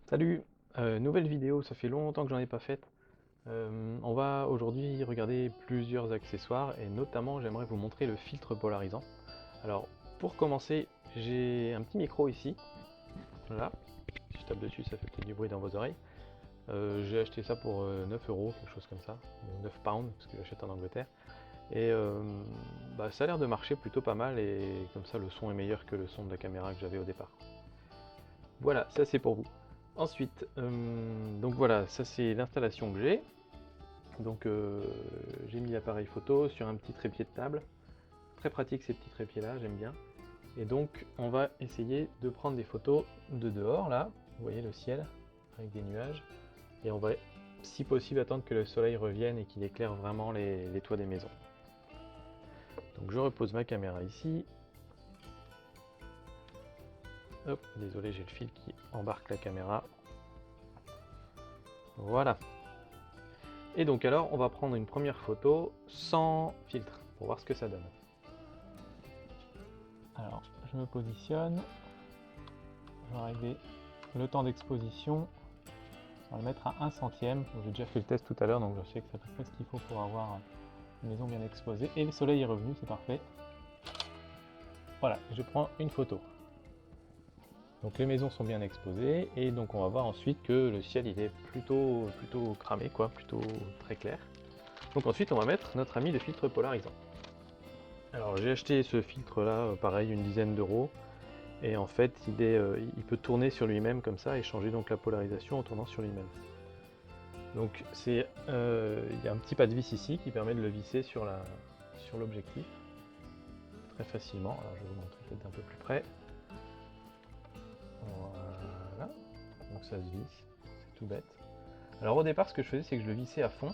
Salut, nouvelle vidéo, ça fait longtemps que j'en ai pas faite. On va aujourd'hui regarder plusieurs accessoires et notamment j'aimerais vous montrer le filtre polarisant. Alors pour commencer, j'ai un petit micro ici, voilà. Si je tape dessus, ça fait peut-être du bruit dans vos oreilles. J'ai acheté ça pour 9 euros, quelque chose comme ça, ou 9 pounds, parce que j'achète en Angleterre. Et bah, ça a l'air de marcher plutôt pas mal et comme ça le son est meilleur que le son de la caméra que j'avais au départ. Voilà, ça c'est pour vous. Ensuite, donc voilà, ça c'est l'installation que j'ai. Donc j'ai mis l'appareil photo sur un petit trépied de table. Très pratique ces petits trépieds là, j'aime bien. Et donc on va essayer de prendre des photos de dehors là. Vous voyez le ciel avec des nuages. Et on va si possible attendre que le soleil revienne et qu'il éclaire vraiment les toits des maisons. Donc je repose ma caméra ici. Hop, désolé, j'ai le fil qui embarque la caméra. Voilà. Et donc alors, on va prendre une première photo sans filtre pour voir ce que ça donne. Alors, je me positionne. Je vais régler le temps d'exposition. On va le mettre à 1 centième. J'ai déjà fait le test tout à l'heure, donc je sais que c'est à peu près ce qu'il faut pour avoir une maison bien exposée. Et le soleil est revenu, c'est parfait. Voilà, je prends une photo. Donc les maisons sont bien exposées et donc on va voir ensuite que le ciel il est plutôt cramé quoi, plutôt très clair. Donc ensuite on va mettre notre ami le filtre polarisant. Alors j'ai acheté ce filtre là, pareil, une dizaine d'euros. Et en fait, il peut tourner sur lui-même comme ça et changer donc la polarisation en tournant sur lui-même. Donc il y a un petit pas de vis ici qui permet de le visser sur l'objectif très facilement. Alors je vais vous montrer peut-être un peu plus près. Voilà, donc ça se visse, c'est tout bête. Alors au départ, ce que je faisais, c'est que je le vissais à fond.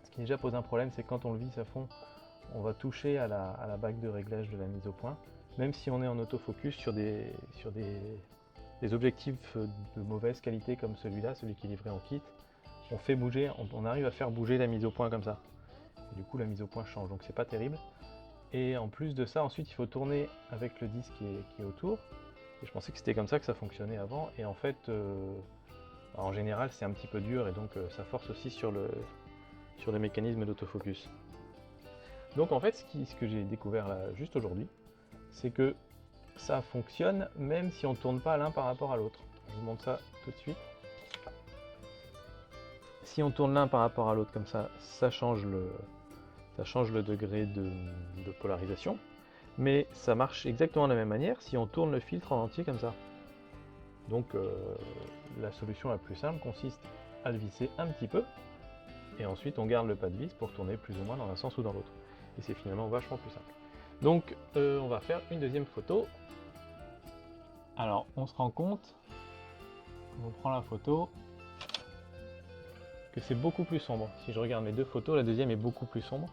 Ce qui déjà pose un problème, c'est que quand on le visse à fond, on va toucher à la bague de réglage de la mise au point. Même si on est en autofocus sur des objectifs de mauvaise qualité comme celui-là, celui qui est livré en kit, on fait bouger, on arrive à faire bouger la mise au point comme ça. Et du coup, la mise au point change, donc c'est pas terrible. Et en plus de ça, ensuite, il faut tourner avec le disque qui est autour. Et je pensais que c'était comme ça que ça fonctionnait avant. Et en fait, en général, c'est un petit peu dur et donc ça force aussi sur le mécanisme d'autofocus. Donc en fait, ce que j'ai découvert là juste aujourd'hui, c'est que ça fonctionne même si on ne tourne pas l'un par rapport à l'autre. Je vous montre ça tout de suite. Si on tourne l'un par rapport à l'autre comme ça change le degré de polarisation. Mais ça marche exactement de la même manière si on tourne le filtre en entier comme ça. Donc la solution la plus simple consiste à le visser un petit peu et ensuite on garde le pas de vis pour tourner plus ou moins dans un sens ou dans l'autre. Et c'est finalement vachement plus simple. Donc on va faire une deuxième photo. Alors on se rend compte, on prend la photo, que c'est beaucoup plus sombre. Si je regarde mes deux photos, la deuxième est beaucoup plus sombre.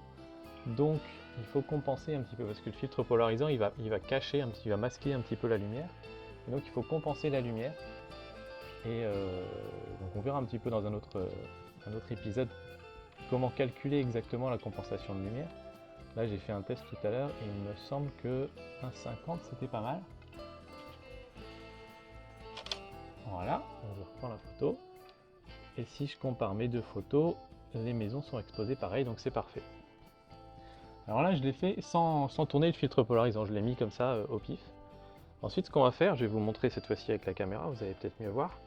Donc il faut compenser un petit peu parce que le filtre polarisant il va cacher un petit, il va masquer un petit peu la lumière. Et donc il faut compenser la lumière. Et donc on verra un petit peu dans un autre épisode comment calculer exactement la compensation de lumière. Là j'ai fait un test tout à l'heure et il me semble que 1,50 c'était pas mal. Voilà, je reprends la photo. Et si je compare mes deux photos, les maisons sont exposées pareil, donc c'est parfait. Alors là, je l'ai fait sans tourner le filtre polarisant, je l'ai mis comme ça au pif. Ensuite, ce qu'on va faire, je vais vous montrer cette fois-ci avec la caméra, vous allez peut-être mieux voir.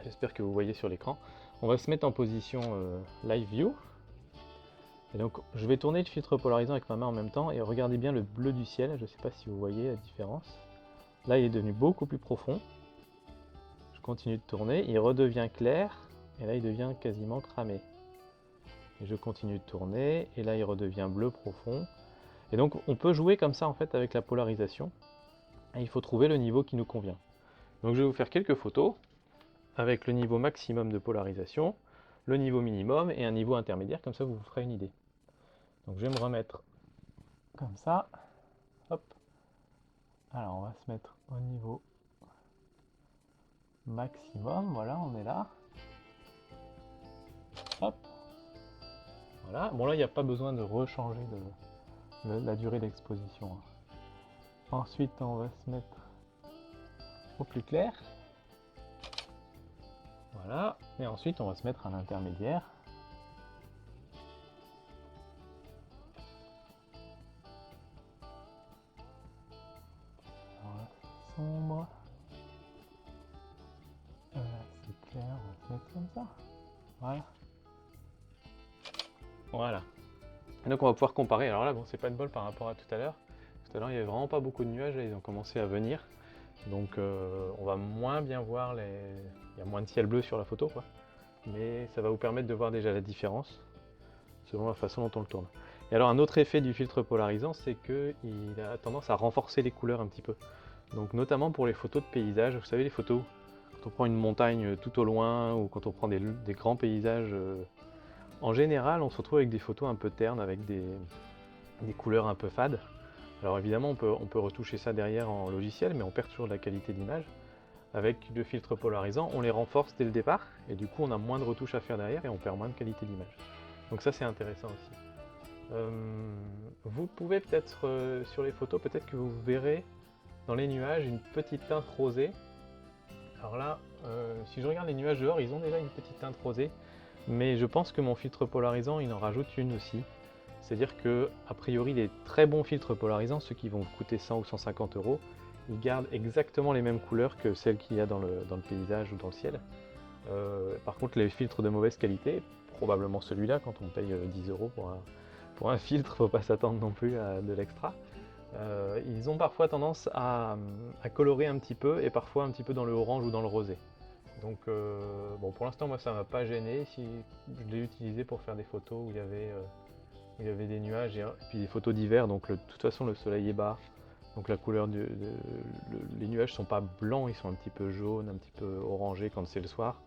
J'espère que vous voyez sur l'écran. On va se mettre en position Live View. Et donc, je vais tourner le filtre polarisant avec ma main en même temps et regardez bien le bleu du ciel, je ne sais pas si vous voyez la différence. Là, il est devenu beaucoup plus profond. Je continue de tourner, il redevient clair et là, il devient quasiment cramé. Et je continue de tourner et là, il redevient bleu profond. Et donc on peut jouer comme ça en fait avec la polarisation. Et il faut trouver le niveau qui nous convient. Donc je vais vous faire quelques photos avec le niveau maximum de polarisation, le niveau minimum et un niveau intermédiaire, comme ça vous vous ferez une idée. Donc je vais me remettre comme ça. Hop. Alors on va se mettre au niveau maximum. Voilà, on est là. Hop. Voilà. Bon là il n'y a pas besoin de rechanger la durée d'exposition. Ensuite on va se mettre au plus clair. Voilà, et ensuite on va se mettre à l'intermédiaire. Alors là, sombre. Là, c'est clair, on va se mettre comme ça. Voilà. Voilà. Et donc on va pouvoir comparer. Alors là, bon, c'est pas de bol par rapport à tout à l'heure. Tout à l'heure, il n'y avait vraiment pas beaucoup de nuages, là, ils ont commencé à venir. Donc on va moins bien voir les... Il y a moins de ciel bleu sur la photo, quoi. Mais ça va vous permettre de voir déjà la différence selon la façon dont on le tourne. Et alors un autre effet du filtre polarisant, c'est qu'il a tendance à renforcer les couleurs un petit peu. Donc notamment pour les photos de paysage, vous savez les photos, quand on prend une montagne tout au loin ou quand on prend des grands paysages, en général on se retrouve avec des photos un peu ternes, avec des couleurs un peu fades. Alors évidemment on peut retoucher ça derrière en logiciel, mais on perd toujours de la qualité d'image. Avec le filtre polarisant, on les renforce dès le départ, et du coup on a moins de retouches à faire derrière et on perd moins de qualité d'image. Donc ça c'est intéressant aussi. Vous pouvez peut-être, sur les photos, peut-être que vous verrez dans les nuages une petite teinte rosée. Alors là, si je regarde les nuages dehors, ils ont déjà une petite teinte rosée, mais je pense que mon filtre polarisant, il en rajoute une aussi. C'est-à-dire que, a priori, les très bons filtres polarisants, ceux qui vont vous coûter 100 ou 150 €, ils gardent exactement les mêmes couleurs que celles qu'il y a dans le paysage ou dans le ciel. Par contre, les filtres de mauvaise qualité, probablement celui-là, quand on paye 10 € pour un filtre, faut pas s'attendre non plus à de l'extra. Ils ont parfois tendance à colorer un petit peu, et parfois un petit peu dans le orange ou dans le rosé. Donc bon, pour l'instant moi ça m'a pas gêné. Si je l'ai utilisé pour faire des photos où il y avait des nuages et puis des photos d'hiver, donc de toute façon le soleil est bas, donc la couleur les nuages sont pas blancs, ils sont un petit peu jaunes, un petit peu orangés quand c'est le soir,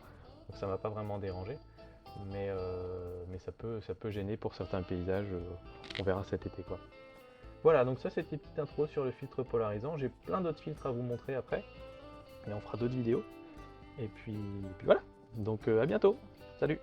donc ça m'a pas vraiment dérangé, mais ça peut gêner pour certains paysages, on verra cet été quoi. Voilà, donc ça c'était une petite intro sur le filtre polarisant. J'ai plein d'autres filtres à vous montrer après, et on fera d'autres vidéos. Et puis voilà, donc à bientôt, salut!